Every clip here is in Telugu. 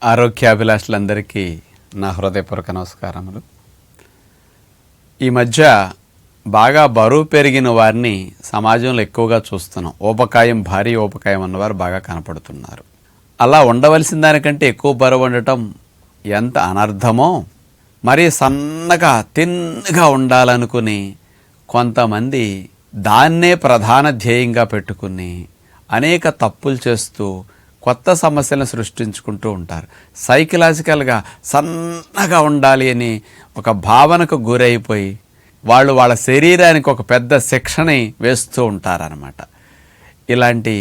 ఆరోగ్యాభిలాషులందరికీ నా హృదయపూర్వక నమస్కారములు. ఈ మధ్య బాగా బరువు పెరిగిన వారిని సమాజంలో ఎక్కువగా చూస్తున్నాం. ఊబకాయం, భారీ ఊబకాయం అన్నవారు బాగా కనపడుతున్నారు. అలా ఉండవలసిన దానికంటే ఎక్కువ బరువు ఉండటం ఎంత అనర్థమో, మరీ సన్నగా తిన్నగా ఉండాలనుకుని కొంతమంది దాన్నే ప్రధాన ధ్యేయంగా పెట్టుకుని అనేక తప్పులు చేస్తూ కొత్త సమస్యలను సృష్టించుకుంటూ ఉంటారు. సైకలాజికల్గా సన్నగా ఉండాలి అని ఒక భావనకు గురైపోయి వాళ్ళ శరీరానికి ఒక పెద్ద శిక్షని వేస్తూ ఉంటారనమాట. ఇలాంటి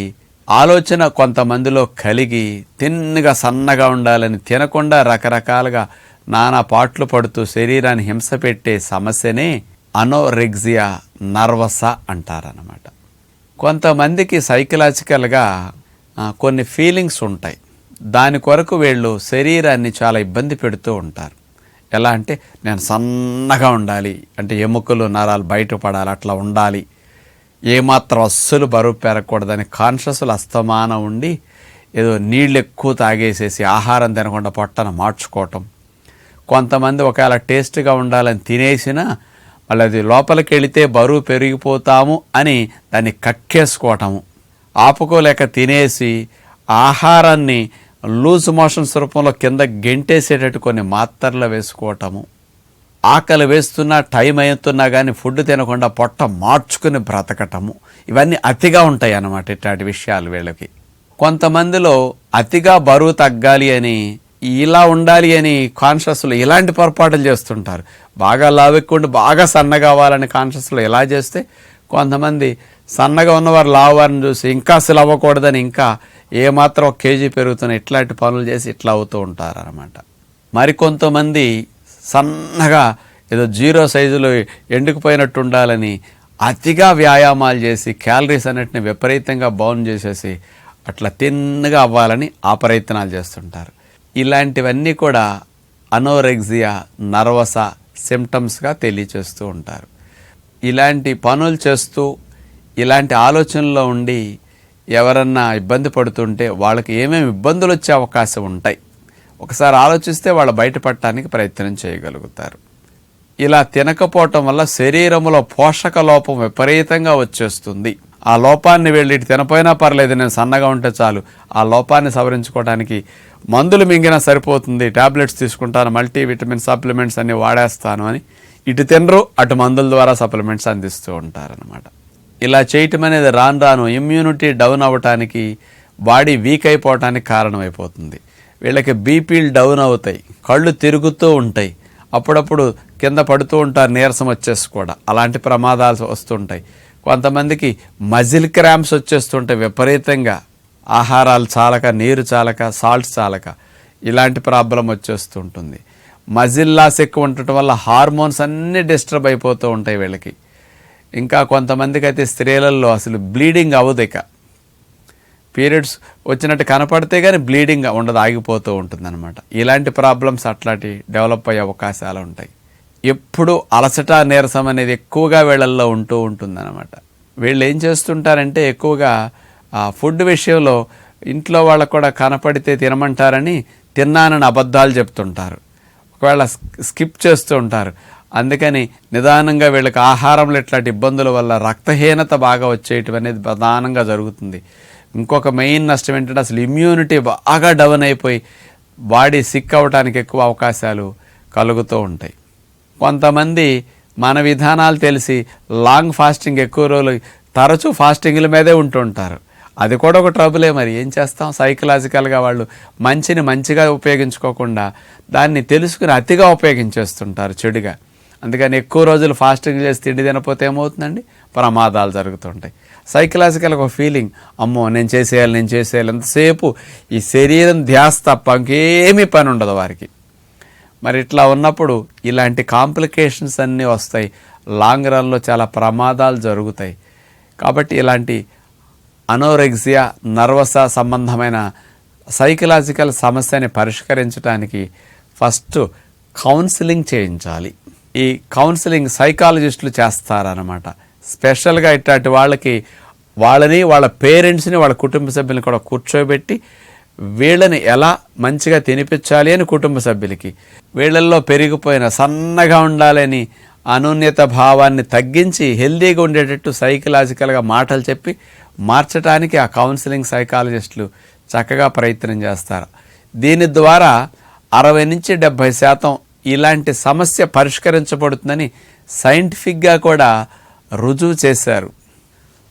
ఆలోచన కొంతమందిలో కలిగి తిన్నగా సన్నగా ఉండాలని తినకుండా రకరకాలుగా నానా పాట్లు పడుతూ శరీరాన్ని హింస పెట్టే సమస్యనే అనోరెక్సియా నర్వసా అంటారనమాట. కొంతమందికి సైకలాజికల్గా కొన్ని ఫీలింగ్స్ ఉంటాయి. దాని కొరకు వీళ్ళు శరీరాన్ని చాలా ఇబ్బంది పెడుతూ ఉంటారు. ఎలా అంటే, నేను సన్నగా ఉండాలి అంటే ఎముకలు నరాలు బయటపడాలి, అట్లా ఉండాలి, ఏమాత్రం అస్సలు బరువు పెరగకూడదని కాన్షియస్లు అస్తమానం ఉండి ఏదో నీళ్ళు ఎక్కువ తాగేసేసి ఆహారం తినకుండా పొట్టను మార్చుకోవటం. కొంతమంది ఒకవేళ టేస్ట్గా ఉండాలని తినేసినా మళ్ళీ అది లోపలికి వెళితే బరువు పెరిగిపోతాము అని దాన్ని కక్కేసుకోవటము, ఆపుకోలేక తినేసి ఆహారాన్ని లూజ్ మోషన్స్ రూపంలో కింద గెంటేసేటట్టు కొన్ని మాత్రలు వేసుకోవటము, ఆకలి వేస్తున్నా టైం అవుతున్నా కానీ ఫుడ్ తినకుండా పొట్ట మార్చుకుని బ్రతకటము, ఇవన్నీ అతిగా ఉంటాయి అన్నమాట. ఇట్లాంటి విషయాలు వీళ్ళకి. కొంతమందిలో అతిగా బరువు తగ్గాలి అని, ఇలా ఉండాలి అని కాన్షియస్లో ఇలాంటి పొరపాటులు చేస్తుంటారు. బాగా లావెక్కుండి బాగా సన్నగా అవ్వాలని కాన్షియస్లో ఇలా చేస్తే, కొంతమంది సన్నగా ఉన్నవారు లావువారిని చూసి ఇంకా అసలు అవ్వకూడదని ఇంకా ఏమాత్రం 1 కేజీ పెరుగుతున్న ఇట్లాంటి పనులు చేసి ఇట్లా అవుతూ ఉంటారు అన్నమాట. మరికొంతమంది సన్నగా ఏదో 0 సైజులో ఎండుకుపోయినట్టు ఉండాలని అతిగా వ్యాయామాలు చేసి క్యాలరీస్ అన్నిటిని విపరీతంగా బౌన్ చేసేసి అట్లా తిన్నగా అవ్వాలని ఆ ప్రయత్నాలు చేస్తుంటారు. ఇలాంటివన్నీ కూడా అనోరెక్సియా నర్వసా సిమ్టమ్స్గా తెలియచేస్తూ ఉంటారు. ఇలాంటి పనులు చేస్తూ ఇలాంటి ఆలోచనలో ఉండి ఎవరన్నా ఇబ్బంది పడుతుంటే వాళ్ళకి ఏమేమి ఇబ్బందులు వచ్చే అవకాశం ఉంటాయి ఒకసారి ఆలోచిస్తే వాళ్ళు బయటపడటానికి ప్రయత్నం చేయగలుగుతారు. ఇలా తినకపోవటం వల్ల శరీరంలో పోషక లోపం విపరీతంగా వచ్చేస్తుంది. ఆ లోపాన్ని వెళ్ళి తినపోయినా పర్లేదు, నేను సన్నగా ఉంటే చాలు, ఆ లోపాన్ని సవరించుకోవడానికి మందులు మింగినా సరిపోతుంది, టాబ్లెట్స్ తీసుకుంటాను, మల్టీవిటమిన్ సప్లిమెంట్స్ అన్ని వాడేస్తాను అని ఇటు తినరు, అటు మందుల ద్వారా సప్లిమెంట్స్ అందిస్తూ ఉంటారనమాట. ఇలా చేయటం అనేది రాను రాను ఇమ్యూనిటీ డౌన్ అవ్వటానికి, బాడీ వీక్ అయిపోవటానికి కారణమైపోతుంది. వీళ్ళకి బీపీలు డౌన్ అవుతాయి, కళ్ళు తిరుగుతూ ఉంటాయి, అప్పుడప్పుడు కింద పడుతూ ఉంటారు, నీరసం వచ్చేసి కూడా అలాంటి ప్రమాదాలు వస్తుంటాయి. కొంతమందికి మజిల్ క్రాంప్స్ వచ్చేస్తుంటాయి విపరీతంగా, ఆహారాలు చాలక, నీరు చాలక, సాల్ట్స్ చాలక ఇలాంటి ప్రాబ్లం వచ్చేస్తుంటుంది. మజిల్ లాస్ ఎక్కువ ఉండటం వల్ల హార్మోన్స్ అన్నీ డిస్టర్బ్ అయిపోతూ ఉంటాయి వీళ్ళకి. ఇంకా కొంతమందికి అయితే స్త్రీలలో అసలు బ్లీడింగ్ అవ్వదు, ఇక పీరియడ్స్ వచ్చినట్టు కనపడితే కానీ బ్లీడింగ్ ఉండదు, ఆగిపోతూ ఉంటుందన్నమాట. ఇలాంటి ప్రాబ్లమ్స్ అట్లాంటి డెవలప్ అయ్యే అవకాశాలు ఉంటాయి. ఎప్పుడు అలసట, నీరసం అనేది ఎక్కువగా వీళ్ళల్లో ఉంటూ ఉంటుందన్నమాట. వీళ్ళు ఏం చేస్తుంటారంటే ఎక్కువగా ఫుడ్ విషయంలో ఇంట్లో వాళ్ళకు కూడా కనపడితే తినమంటారని తిన్నానని అబద్ధాలు చెప్తుంటారు, ఒకవేళ స్కిప్ చేస్తూ ఉంటారు. అందుకని నిదానంగా వీళ్ళకి ఆహారంలో ఇట్లాంటి ఇబ్బందుల వల్ల రక్తహీనత బాగా వచ్చేయటం అనేది ప్రధానంగా జరుగుతుంది. ఇంకొక మెయిన్ నష్టం ఏంటంటే అసలు ఇమ్యూనిటీ బాగా డౌన్ అయిపోయి బాడీ సిక్ అవ్వడానికి ఎక్కువ అవకాశాలు కలుగుతూ ఉంటాయి. కొంతమంది మన విధానాలు తెలిసి లాంగ్ ఫాస్టింగ్ ఎక్కువ రోజులు తరచూ ఫాస్టింగ్ల మీదే ఉంటుంటారు. అది కూడా ఒక ట్రబులే. మరి ఏం చేస్తాం, సైకలాజికల్గా వాళ్ళు మంచిగా ఉపయోగించుకోకుండా దాన్ని తెలుసుకుని అతిగా ఉపయోగించేస్తుంటారు చెడుగా. అందుకని ఎక్కువ రోజులు ఫాస్టింగ్ చేసి తిండి తినపోతే ఏమవుతుందండి, ప్రమాదాలు జరుగుతుంటాయి. సైకలాజికల్గా ఒక ఫీలింగ్, అమ్మో నేను చేసేయాలి ఎంతసేపు ఈ శరీరం ధ్యాస తప్ప ఇంకేమీ పని ఉండదు వారికి. మరి ఇట్లా ఉన్నప్పుడు ఇలాంటి కాంప్లికేషన్స్ అన్నీ వస్తాయి, లాంగ్ రన్లో చాలా ప్రమాదాలు జరుగుతాయి. కాబట్టి ఇలాంటి అనోరెక్సియా నర్వసా సంబంధమైన సైకలాజికల్ సమస్యని పరిష్కరించడానికి ఫస్ట్ కౌన్సిలింగ్ చేయించాలి. ఈ కౌన్సిలింగ్ సైకాలజిస్టులు చేస్తారన్నమాట. స్పెషల్గా ఇట్లాంటి వాళ్ళకి వాళ్ళని, వాళ్ళ పేరెంట్స్ని, వాళ్ళ కుటుంబ సభ్యులను కూడా కూర్చోబెట్టి వీళ్ళని ఎలా మంచిగా తినిపించాలి అని కుటుంబ సభ్యులకి, వీళ్ళల్లో పెరిగిపోయిన సన్నగా ఉండాలని అనూన్యత భావాన్ని తగ్గించి హెల్దీగా ఉండేటట్టు సైకలాజికల్గా మాటలు చెప్పి మార్చడానికి ఆ కౌన్సిలింగ్ సైకాలజిస్టులు చక్కగా ప్రయత్నం చేస్తారు. దీని ద్వారా 60 నుంచి 70% ఇలాంటి సమస్య పరిష్కరించబడుతుందని సైంటిఫిక్గా కూడా రుజువు చేశారు.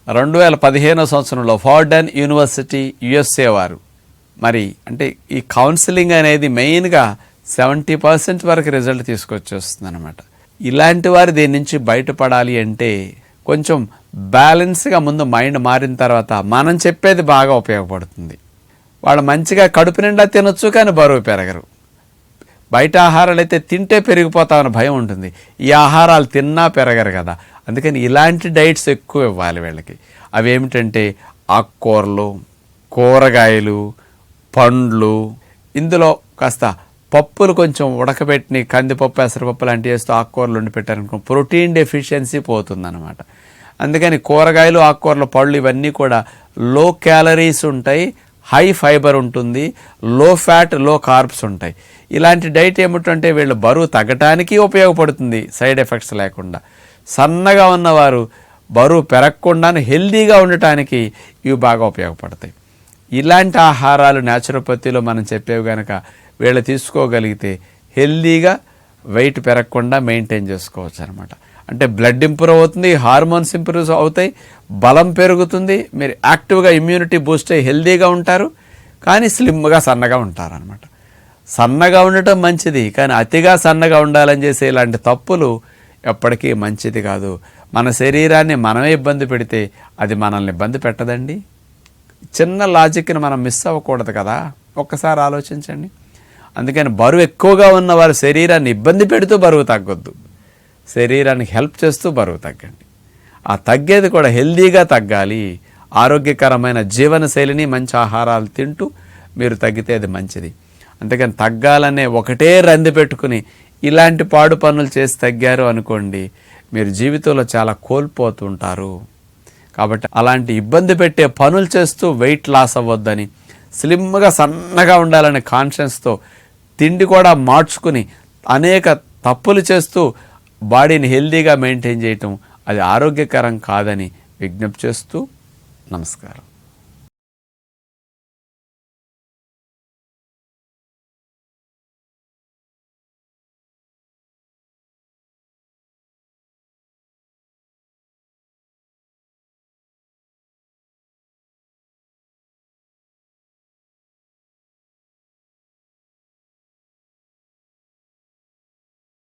2015 సంవత్సరంలో ఫార్డన్ యూనివర్సిటీ USA వారు మరి అంటే ఈ కౌన్సిలింగ్ అనేది మెయిన్గా 70% వరకు రిజల్ట్ తీసుకొచ్చేస్తుంది అనమాట. ఇలాంటి వారు దీని నుంచి బయటపడాలి అంటే కొంచెం బ్యాలెన్స్గా ముందు మైండ్ మారిన తర్వాత మనం చెప్పేది బాగా ఉపయోగపడుతుంది. వాళ్ళు మంచిగా కడుపు నిండా తినొచ్చు కానీ బరువు పెరగరు. బయట ఆహారాలు అయితే తింటే పెరిగిపోతామని భయం ఉంటుంది, ఈ ఆహారాలు తిన్నా పెరగరు కదా. అందుకని ఇలాంటి డైట్స్ ఎక్కువ ఇవ్వాలి వీళ్ళకి. అవి ఏమిటంటే ఆకుకూరలు, కూరగాయలు, పండ్లు, ఇందులో కాస్త పప్పులు కొంచెం ఉడకబెట్టి కందిపప్పు, పెసరపప్పు లాంటివి వేస్తూ ఆకుకూరలు వండి పెట్టారనుకో ప్రోటీన్ డెఫిషియన్సీ పోతుందన్నమాట. అందుకని కూరగాయలు, ఆకుకూరలు, పళ్ళు ఇవన్నీ కూడా లో క్యాలరీస్ ఉంటాయి, హై ఫైబర్ ఉంటుంది, లో ఫ్యాట్, లో కార్బ్స్ ఉంటాయి. ఇలాంటి డైట్ ఏమిటంటే వీళ్ళు బరువు తగ్గటానికి ఉపయోగపడుతుంది సైడ్ ఎఫెక్ట్స్ లేకుండా. సన్నగా ఉన్నవారు బరువు పెరగకుండా హెల్దీగా ఉండటానికి ఇవి బాగా ఉపయోగపడతాయి. ఇలాంటి ఆహారాలు న్యాచురోపతిలో మనం చెప్పేవి కనుక వీళ్ళు తీసుకోగలిగితే హెల్దీగా వెయిట్ పెరగకుండా మెయింటైన్ చేసుకోవచ్చు అనమాట. అంటే బ్లడ్ ఇంప్రూవ్ అవుతుంది, హార్మోన్స్ ఇంప్రూవ్ అవుతాయి, బలం పెరుగుతుంది, మీరు యాక్టివ్గా ఇమ్యూనిటీ బూస్ట్ అయ్యి హెల్దీగా ఉంటారు, కానీ స్లిమ్గా సన్నగా ఉంటారు అనమాట. సన్నగా ఉండటం మంచిది, కానీ అతిగా సన్నగా ఉండాలని చేసే ఇలాంటి తప్పులు ఎప్పటికీ మంచిది కాదు. మన శరీరాన్ని మనమే ఇబ్బంది పెడితే అది మనల్ని ఇబ్బంది పెట్టదండి. చిన్న లాజిక్ని మనం మిస్ అవ్వకూడదు కదా, ఒక్కసారి ఆలోచించండి. అందుకని బరువు ఎక్కువగా ఉన్న వారు శరీరాన్ని ఇబ్బంది పెడుతూ బరువు తగ్గొద్దు, శరీరానికి హెల్ప్ చేస్తూ బరువు తగ్గండి. ఆ తగ్గేది కూడా హెల్దీగా తగ్గాలి. ఆరోగ్యకరమైన జీవనశైలిని, మంచి ఆహారాలు తింటూ మీరు తగ్గితే అది మంచిది. అందుకని తగ్గాలనే ఒకటే రంది పెట్టుకుని ఇలాంటి పాడు పనులు చేసి తగ్గారు అనుకోండి, మీరు జీవితంలో చాలా కోల్పోతుంటారు. కాబట్టి అలాంటి ఇబ్బంది పెట్టే పనులు చేస్తూ వెయిట్ లాస్ అవ్వద్దని, స్లిమ్గా సన్నగా ఉండాలనే కాన్షియస్తో తిండి కూడా మార్చుకుని అనేక తప్పులు చేస్తూ బాడీని హెల్దీగా మెయింటైన్ చేయటం అది ఆరోగ్యకరం కాదని విజ్ఞప్తి చేస్తూ నమస్కారం.